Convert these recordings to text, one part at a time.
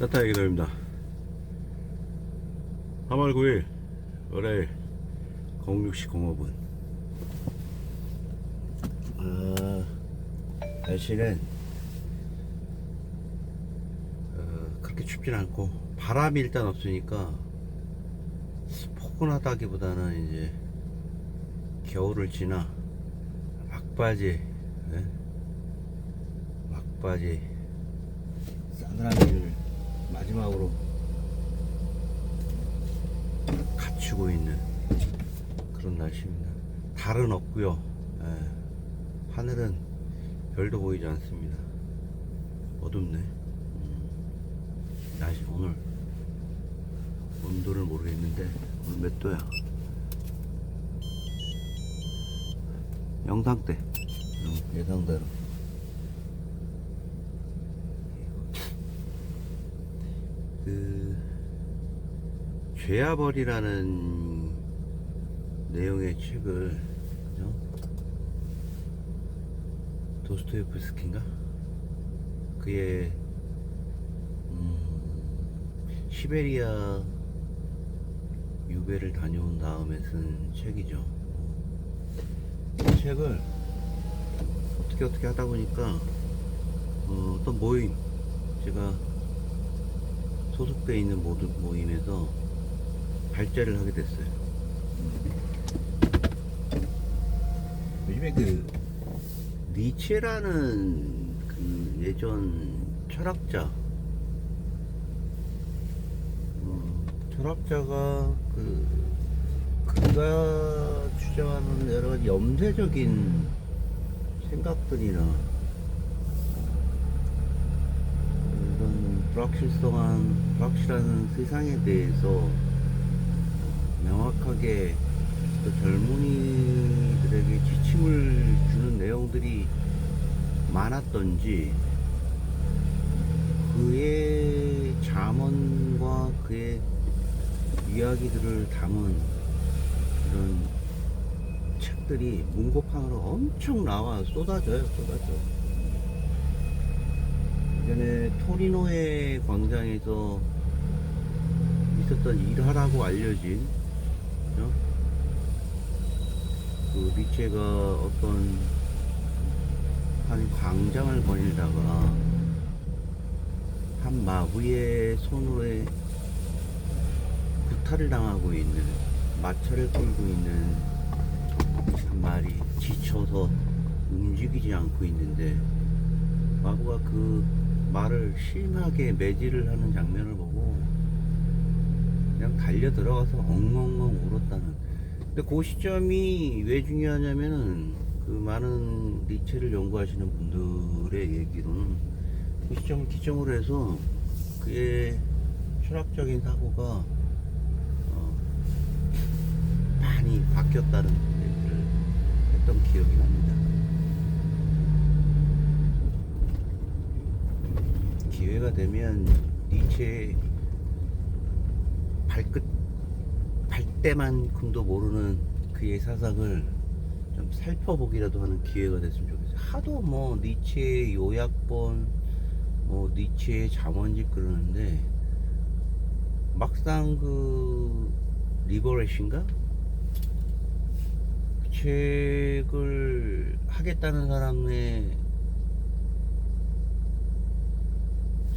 따따 얘기입니다. 3월 9일 월요일 06시 05분. 날씨는 그렇게 춥진 않고 바람이 일단 없으니까 포근하다기보다는 이제 겨울을 지나 막바지, 막바지 싸늘함을 마지막으로 갖추고 있는 그런 날씨입니다. 달은 없고요. 하늘은 별도 보이지 않습니다. 어둡네. 날씨 오늘 온도를 모르겠는데 오늘 몇 도야? 영상대. 예상대로. 죄와벌이라는 내용의 책을, 그죠? 도스토옙스키인가? 그의 시베리아 유배를 다녀온 다음에 쓴 책이죠. 이 책을 어떻게 하다 보니까 어떤 모임, 제가 소속되어 있는 모임에서 발제를 하게 됐어요. 요즘에 니체라는 예전 철학자가 그가 주장하는 여러 가지 염세적인 생각들이나 이런 불확실한 세상에 대해서 명확하게 또 젊은이들에게 지침을 주는 내용들이 많았던지, 그의 잠언과 그의 이야기들을 담은 이런 책들이 문고판으로 엄청 나와 쏟아져요. 예전에 토리노의 광장에서 있었던 일화라고 알려진, 그죠? 그 니체가 어떤 한 광장을 거닐다가 한 마부의 손으로 구타를 당하고 있는, 마차를 끌고 있는 한 마리 지쳐서 움직이지 않고 있는데, 마부가 그 말을 심하게 매질을 하는 장면을 보고 그냥 달려 들어가서 엉엉엉 울었다는. 근데 그 시점이 왜 중요하냐면은, 그 많은 니체를 연구하시는 분들의 얘기로는 그 시점을 기점으로 해서 그의 철학적인 사고가 많이 바뀌었다는 얘기를 했던 기억이 납니다. 기회가 되면 니체의 발대만큼도 모르는 그의 사상을 좀 살펴보기라도 하는 기회가 됐으면 좋겠어요. 하도 니체의 요약본, 니체의 잠언집 그러는데, 막상 리버레신가? 그 책을 하겠다는 사람의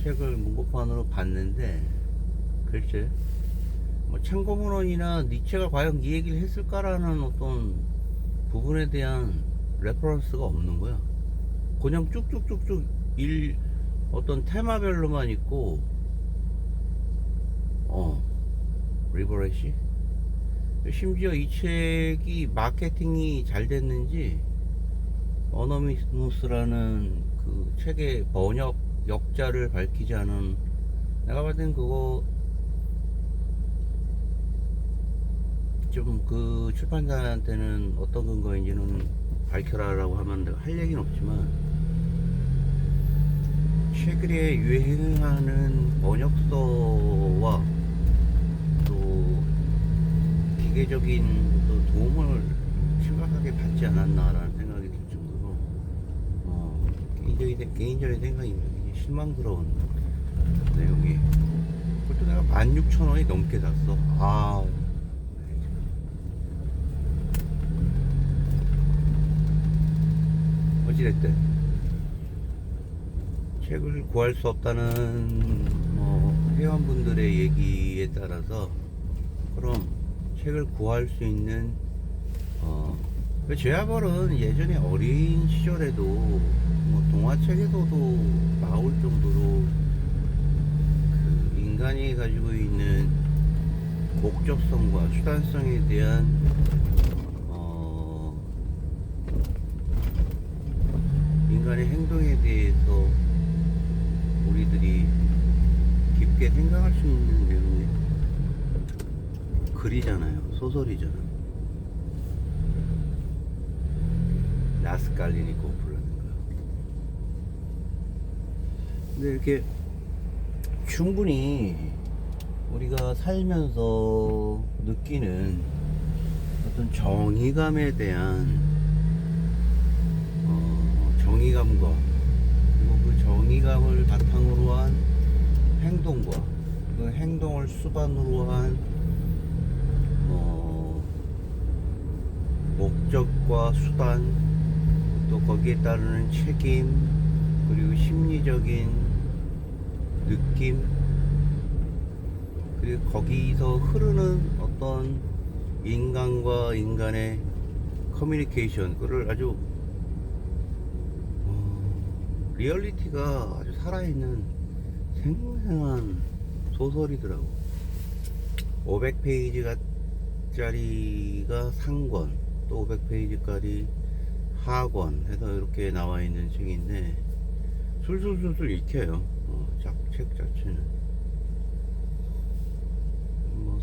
책을 문고판으로 봤는데, 글쎄 참고문헌이나 니체가 과연 이 얘기를 했을까라는 어떤 부분에 대한 레퍼런스가 없는 거야. 그냥 쭉쭉쭉쭉 어떤 테마별로만 있고, 리버레시? 심지어 이 책이 마케팅이 잘 됐는지, 어너미스라는 그 책의 번역 역자를 밝히지 않은, 내가 봤을 땐 그거 좀 그 출판사한테는 어떤 근거인지는 밝혀라라고 하면 내가 할 얘기는 없지만, 최근에 유행하는 번역서와 또 기계적인 또 도움을 심각하게 받지 않았나라는 생각이 들 정도로 개인적인 생각입니다. 실망스러운 내용이 16,000원이 넘게 샀어. 아, 어찌됐든 책을 구할 수 없다는 회원분들의 얘기에 따라서 그럼 책을 구할 수 있는 제아벌은 예전에 어린 시절에도 동화책에서도 나올 정도로 그 인간이 가지고 있는 목적성과 수단성에 대한 인간의 행동에 대해서 우리들이 깊게 생각할 수 있는 내용의 글이잖아요. 소설이잖아요. 라스칼리니코프라는 거. 근데 이렇게 충분히 우리가 살면서 느끼는 어떤 정의감에 대한 정의감과 그리고 그 정의감을 바탕으로 한 행동과 그 행동을 수반으로 한 목적과 수단, 또 거기에 따르는 책임, 그리고 심리적인 느낌, 그리고 거기서 흐르는 어떤 인간과 인간의 커뮤니케이션, 그를 아주 리얼리티가 아주 살아있는 생생한 소설이더라고. 500페이지짜리가 상권, 또 500페이지짜리 하권 해서 이렇게 나와 있는 책인데 술술술술 읽혀요. 책 자체는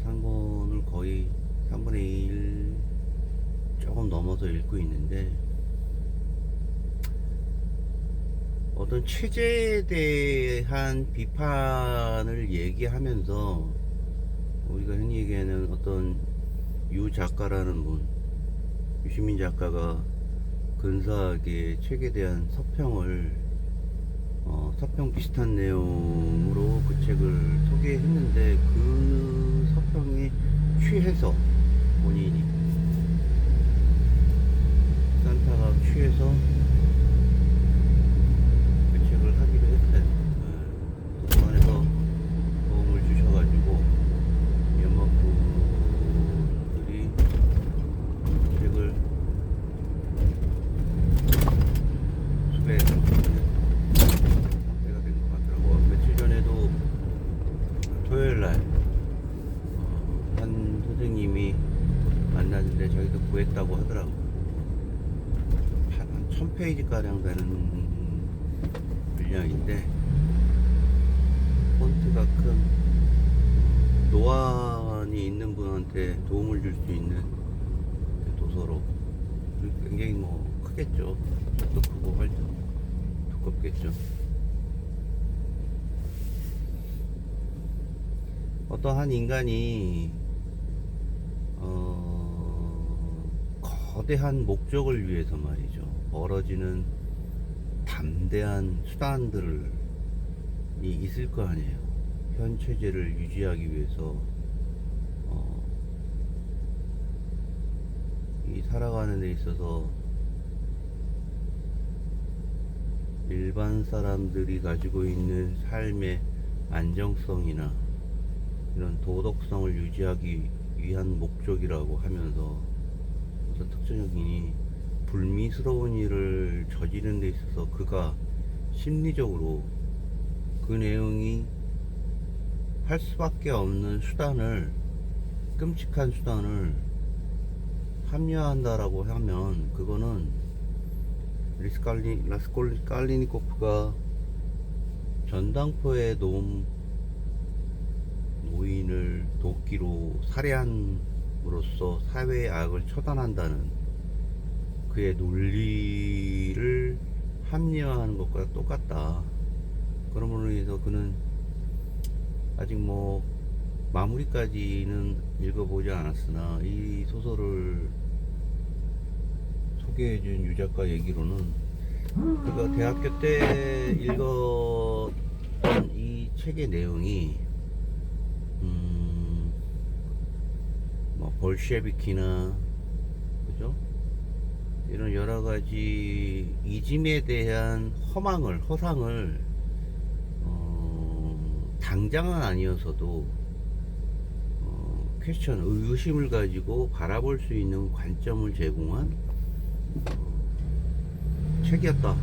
상권을 거의 3분의 1 조금 넘어서 읽고 있는데, 어떤 체제에 대한 비판을 얘기하면서 우리가 흔히 얘기하는 어떤 유 작가라는 분, 유시민 작가가 근사하게 책에 대한 서평을 서평 비슷한 내용으로 그 책을 소개했는데, 그 서평에 취해서 본인이 산타가 취해서 그 책을 하기로 했대. 도서관에서 도움을 주셔가지고 몇몇 분들이 책을 수배해서 상태가 된 것 같더라고. 며칠 전에도 토요일날 한 선생님이 만났는데 자기도 구했다고 하더라고. 한 1000페이지 가량 되는 분량인데 폰트가 큰 노안이 있는 분한테 도움을 줄 수 있는 도서로 굉장히 크겠죠. 책도 크고 활도 두껍겠죠. 어떠한 인간이 거대한 목적을 위해서 말이죠, 벌어지는 담대한 수단들이 있을 거 아니에요. 현 체제를 유지하기 위해서 이 살아가는 데 있어서 일반 사람들이 가지고 있는 삶의 안정성이나 이런 도덕성을 유지하기 위한 목적이라고 하면서 어떤 특정인이 불미스러운 일을 저지르는 데 있어서 그가 심리적으로 그 내용이 할 수밖에 없는 수단을, 끔찍한 수단을 합리화한다라고 하면, 그거는 라스콜리니코프가 전당포에 노인을 도끼로 살해함으로써 사회의 악을 처단한다는 그의 논리를 합리화하는 것과 똑같다. 그러므로 인해서 그는 아직 마무리까지는 읽어보지 않았으나 이 소설을 소개해준 유 작가 얘기로는 그가 대학교 때 읽었던 이 책의 내용이 볼셰비키나 그죠? 이런 여러 가지 이짐에 대한 허상을 당장은 아니어서도 퀘스천 의심을 가지고 바라볼 수 있는 관점을 제공한 책이었다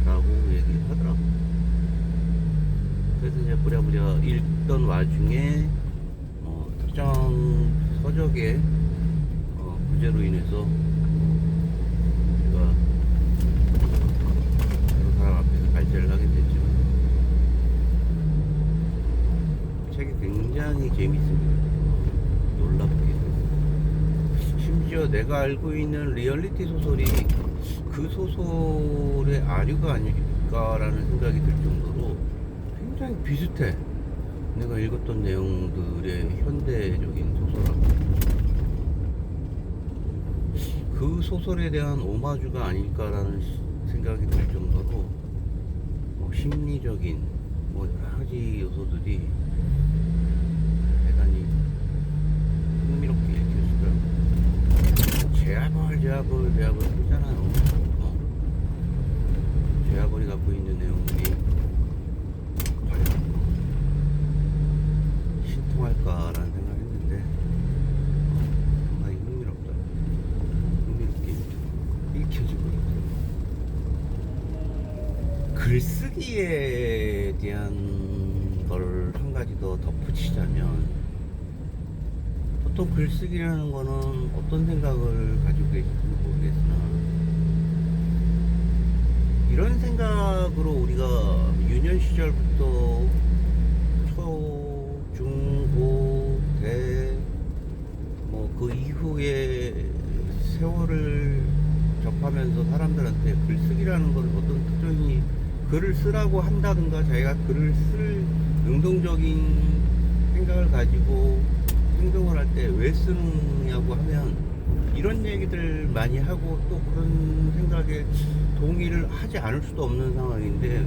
라고 얘기를 하더라고. 그래서 이제 부랴부랴 읽던 와중에 특정 서적의 부재로 인해서 제가 여러 사람 앞에서 발제를 하게 됐지만 책이 굉장히 재밌습니다. 놀랍게도. 심지어 내가 알고 있는 리얼리티 소설이 그 소설의 아류가 아닐까라는 생각이 들 정도로 굉장히 비슷해. 내가 읽었던 내용들의 현대적인 소설하고 그 소설에 대한 오마주가 아닐까라는 생각이 들 정도로 심리적인 여러 가지 요소들이 대단히 흥미롭게 읽혀지더라고요. 제아벌 하잖아요. 제아벌이 갖고 있는 내용들이 과연 신통할까라는 생각을 했는데 상당히 흥미롭게 읽혀지고 있더라고요. 글쓰기에 대한 걸 한 가지 더 덧붙이자면, 보통 글쓰기라는 거는 어떤 생각을 가지고 계실지는 모르겠으나 이런 생각으로 우리가 유년 시절부터 초, 중, 고, 대 그 이후에 세월을 접하면서 사람들한테 글쓰기라는 걸 어떤 특정히 글을 쓰라고 한다든가 자기가 글을 쓸 능동적인 생각을 가지고 행동을 할 때 왜 쓰느냐고 하면 이런 얘기들 많이 하고 또 그런 생각에 동의를 하지 않을 수도 없는 상황인데,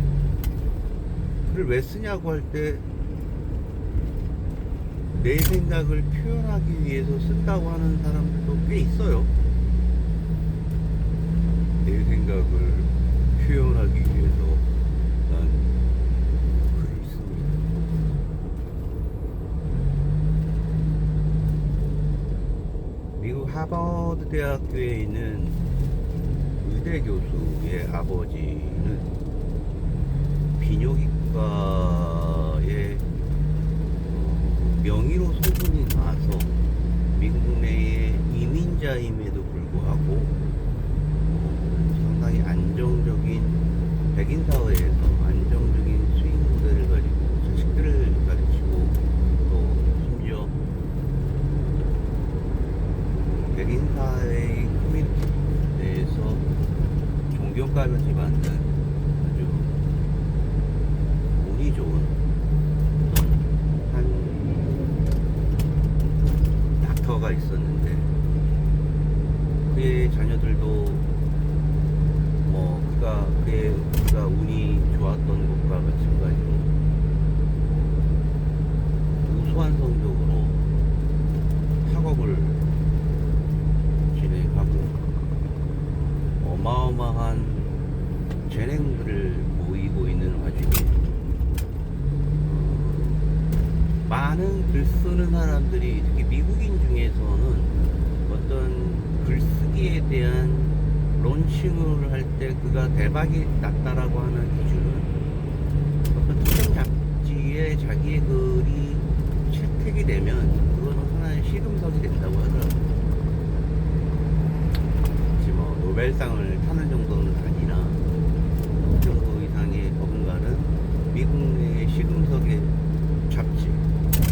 글을 왜 쓰냐고 할 때 내 생각을 표현하기 위해서 쓴다고 하는 사람들도 꽤 있어요. 내 생각을 표현하기 위해서 난 글을 씁니다. 미국 하버드 대학교에 있는 의대 교수의 아버지는 비뇨기과의 명의로 소문이 나서 미국 내의 이민자임에도 불구하고 상당히 안정적인 백인 사회에서 안정적인 수익 모델을 가지고 자식들을 가르치고 또 심지어 백인 사회의 커뮤니티 내에서 종교가까지 만든 아주 운이 좋은 가 있었는데, 그의 자녀들도 그가 운이 좋았던 것과 마찬가지로 우수한 성적으로 학업을 진행하고 어마어마한 재능들을 보이고 있는 와중에 많은 글 쓰는 사람들이, 특히 미국인 중에서는 어떤 글쓰기에 대한 론칭을 할 때 그가 대박이 났다라고 하는 기준은 어떤 특정 잡지에 자기의 글이 채택이 되면 그거는 하나의 시금석이 된다고 하더라고요. 노벨상을 타는 정도는 아니나 어느 정도 이상의 버금가는 미국 내의 시금석의 잡지,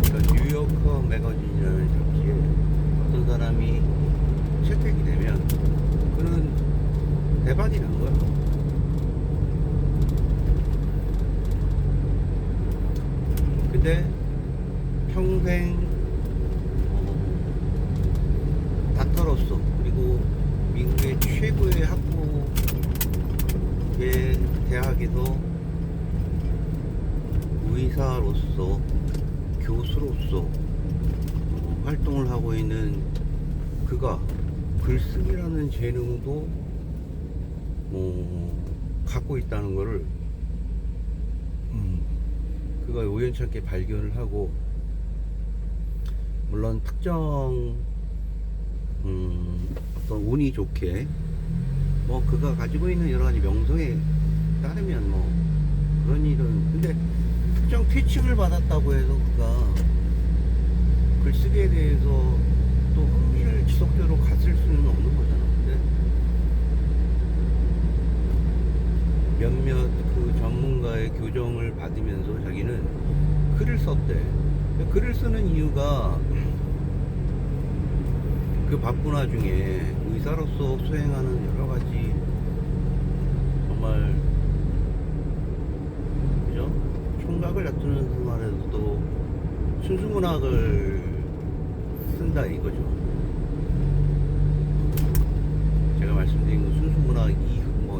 그러니까 뉴요커 매거진이라는 잡지에 어떤 사람이 채택이 되면 그는 대박이 난 거야. 근데 평생 닥터로서, 그리고 미국의 최고의 학부의 대학에서 의사로서, 교수로서 활동을 하고 있는 그가 글쓰기라는 재능도 갖고 있다는 거를 그가 우연찮게 발견을 하고, 물론 특정 어떤 운이 좋게 그가 가지고 있는 여러 가지 명성에 따르면 그런 일은, 근데 특정 퇴칭을 받았다고 해서 그가 글쓰기에 대해서 또 흥미를 지속적으로 가질 수는 없는 거잖아. 근데 몇몇 그 전문가의 교정을 받으면서 자기는 글을 썼대. 글을 쓰는 이유가 그 바쁜 와중에 의사로서 수행하는 여러 가지 정말 그죠? 총각을 다투는 생활에서도 순수문학을 쓴다 이거죠. 제가 말씀드린 그 순수문학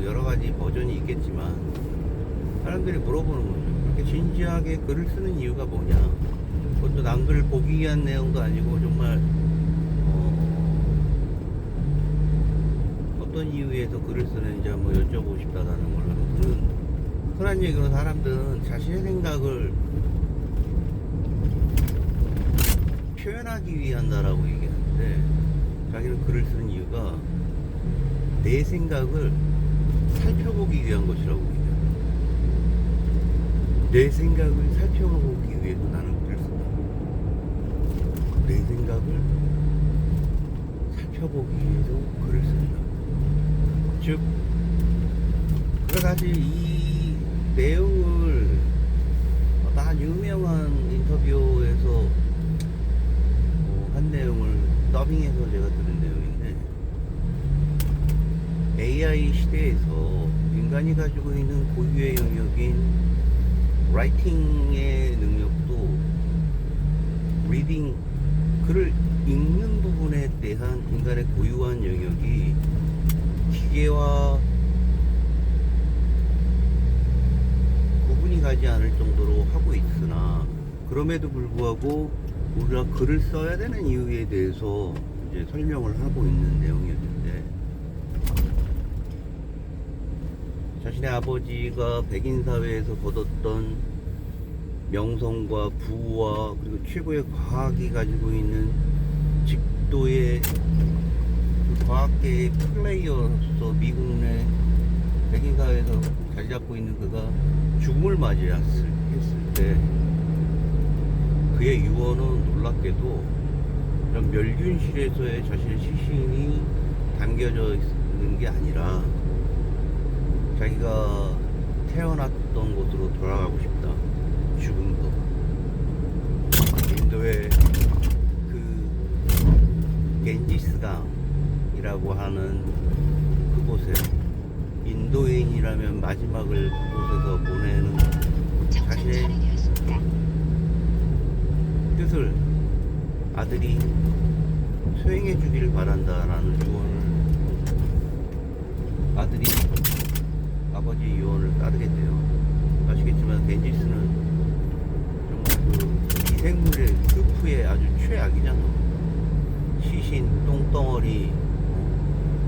여러 가지 버전이 있겠지만 사람들이 물어보는 거죠. 그렇게 진지하게 글을 쓰는 이유가 뭐냐? 그것도 남들 보기 위한 내용도 아니고 정말 어떤 이유에서 글을 쓰는지 한번 여쭤보고 싶다라는 걸로, 흔한 얘기로 사람들은 자신의 생각을 표현하기 위한다라고 얘기하는데, 자기는 글을 쓰는 이유가 내 생각을 살펴보기 위한 것이라고 얘기합니다. 내 생각을 살펴보기 위해서 나는 글을 쓴다. 내 생각을 살펴보기 위해서 글을 쓴다. 즉, 그가 사실 이 내용을 한 유명한 인터뷰에서 한 내용을 더빙해서 제가 들은 내용인데, AI 시대에서 인간이 가지고 있는 고유의 영역인 라이팅의 능력도 리딩, 글을 읽는 부분에 대한 인간의 고유한 영역이 기계와 구분이 가지 않을 정도로 하고 있으나, 그럼에도 불구하고 우리가 글을 써야 되는 이유에 대해서 이제 설명을 하고 있는 내용이었는데, 자신의 아버지가 백인 사회에서 거뒀던 명성과 부와 그리고 최고의 과학이 가지고 있는 직도의 그 과학계의 플레이어로서 미국 내 백인 사회에서 자리 잡고 있는 그가 죽음을 맞이했을 때, 그의 유언은 놀랍게도 이런 멸균실에서의 자신의 시신이 담겨져 있는 게 아니라 자기가 태어났던 곳으로 돌아가고 싶다. 죽음도. 인도의 그 겐지스강이라고 하는 그곳에, 인도인이라면 마지막을 그곳에서 보내는 자신의 뜻을 아들이 수행해 주기를 바란다라는 유언을, 아들이 아버지 유언을 따르게 돼요. 아시겠지만 겐지스는 정말 그 미생물의 스프의 아주 최악이잖아. 시신, 똥덩어리,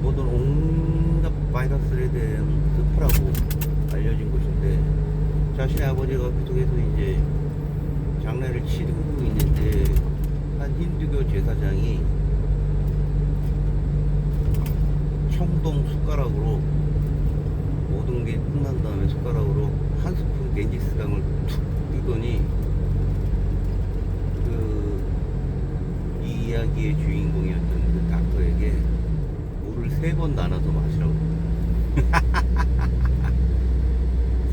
모든 온갖 바이러스에 대한 스프라고 알려진 곳인데, 자신의 아버지가 그 속에서 이제 장례를 치르고 있는데 한 힌두교 제사장이 청동 숟가락으로, 모든 게 끝난 다음에 숟가락으로 한 스푼 겐지스강을 툭 뜨더니 이 이야기의 주인공이었던 그 닥터에게 물을 3번 나눠서 마시라고.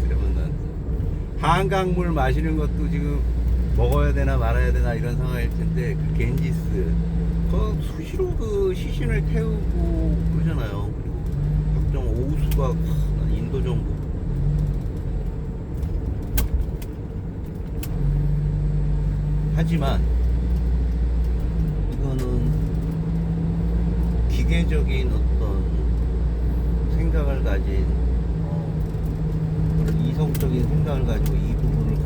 3번 나눠서. 한강물 마시는 것도 지금 먹어야 되나 말아야 되나 이런 상황일 텐데, 그 겐지스 그 수시로 그 시신을 태우고 그러잖아요. 그리고 각종 오수가 인도 정부 하지만 이거는 기계적인 어떤 생각을 가진 그런 이성적인 생각을 가지고 이 부분을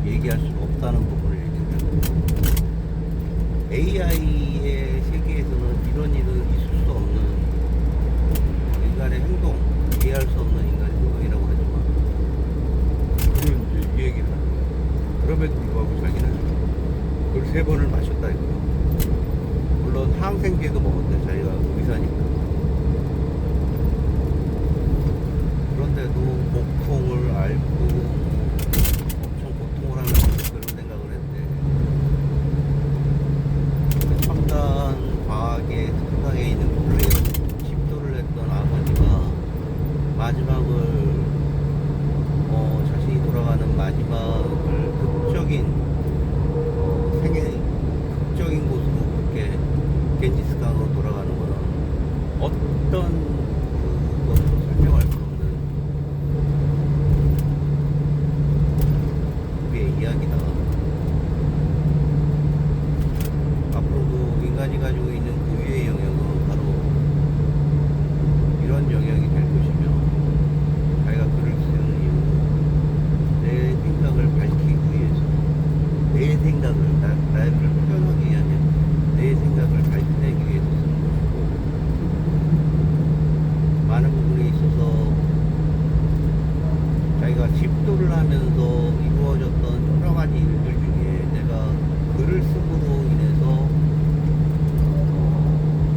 얘기할 수가 없다는 부분을 얘기해요. AI의 세계에서는 이런 일은 있을 수 없는 인간의 행동, 이해할 수 없는 인간의 행동이라고 하지만 그런 이제 이 얘기를 하는 거예요. 그럼에도 불구하고 자기는 그걸 3번을 마셨다 이거예요. 물론 항생제도 먹었대, 자기가 의사니까. 그런데도 고통을 알고 엄청 고통을 하면서 그런 생각을 했대. 첨단 과학의 세상에 있는 플레이어 집도를 했던 아버지가 마지막을 자신이 돌아가는 마지막을 극적인 생애 극적인 곳으로 그렇게 겐지스강으로 돌아가는 거는 어떤 그것도 설명할 수 없는 그의 이야기다. 앞으로도 인간이 가지고 있는 고유의 영역은 바로 이런 영역이 될 것이며, 자기가 글을 쓰는 이유는 내 생각을 밝히기 위해서, 내 생각을, 나를 표현하기 위한 내 생각을 밝혀내기 위해서 쓰는 것이고, 많은 부분에 있어서 자기가 집도를 하면서 이루어졌던 여러 가지 일들 중에 내가 글을 쓰므로 인해서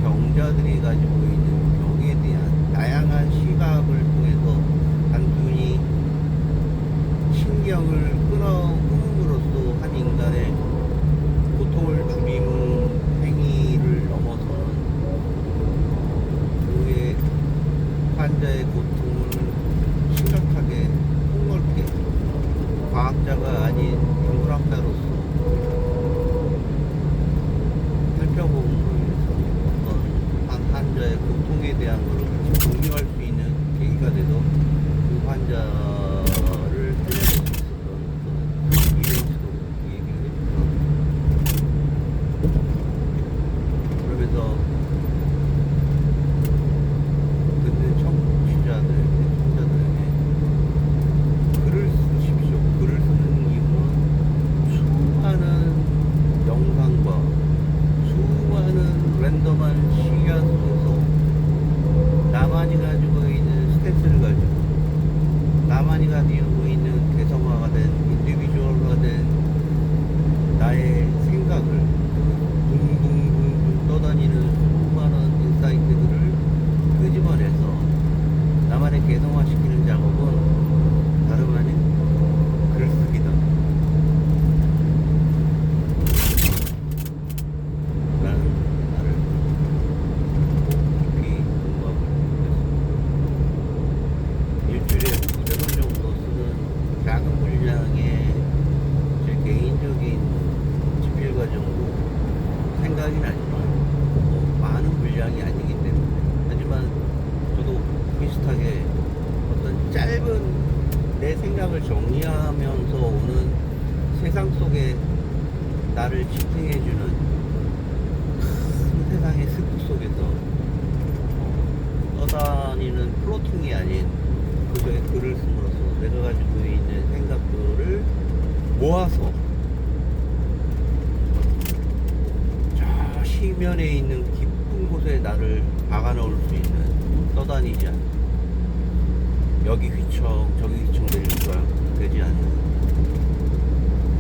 병자들이 가지고 있는 병에 대한 다양한 시각을 통해서 단순히 신경을 끊음으로써 한 인간의 고통을 줄이는 행위를 넘어서는 그의 환자의 고통을 심각하게 폭넓게 과학자가 아닌 인문학자로서 살펴봄으로 인해서 어떤 한 환자의 고통에 대한 것을 같이 공유할 수 있는 계기가 돼서 그 환자를 살려낼 수 있었던 어떤 이벤트로 얘기를 해주더라고요. 그러면서 듣는 청취자들에게 글을 쓰십시오. 글을 쓰는 이유는 수많은 영상과 수많은 랜덤한 시간 속에서 나만이 가지고 있는 스탠스를 가지고 나만이 가지고 있는 개성화가 된 인디비주얼화 된 나의 생각을 붕붕붕 떠다니는 수많은 인사이트들을 끄집어내서 나만의 개성화시키는 작업은 다름 아닌 글쓰기다 라는 말을 깊이 공감을 했습니다. 일주일에 200원 정도 쓰는 작은 분량의 제 개인적인 집필 과정도 생각이 나지만 많은 분량이 아니기 때문에, 하지만 저도 비슷하게 어떤 짧은 내 생각을 정리하면서 오는 세상 속에 나를 지탱해주는 큰 세상의 습 속에서 떠다니는 플로팅이 아닌 그저의 글을 씀으로써 내가 가지고 있는 생각들을 모아서 저 시면에 있는 깊은 곳에 나를 박아넣을 수 있는, 떠다니지 않는, 여기 휘청 저기 휘청 되지 않는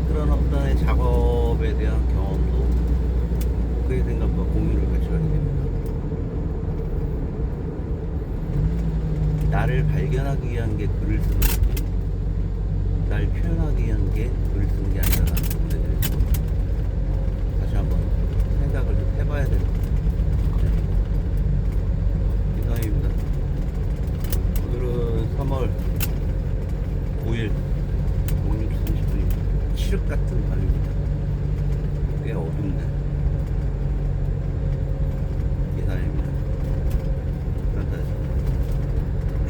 그런 어떤 작업에 대한 경험도 그의 생각과 공유를 같이 하게 됩니다. 나를 발견하기 위한 게 글을 쓰는 거지, 날 표현하기 위한 게 글을 쓰는 게 아니라는 부분에 대해서 다시 한번 생각을 좀 해봐야 되는 이상입니다. 오늘은 3월 5일 06:30분입니다. 칠흑 같은 밤입니다. 꽤 어둡네.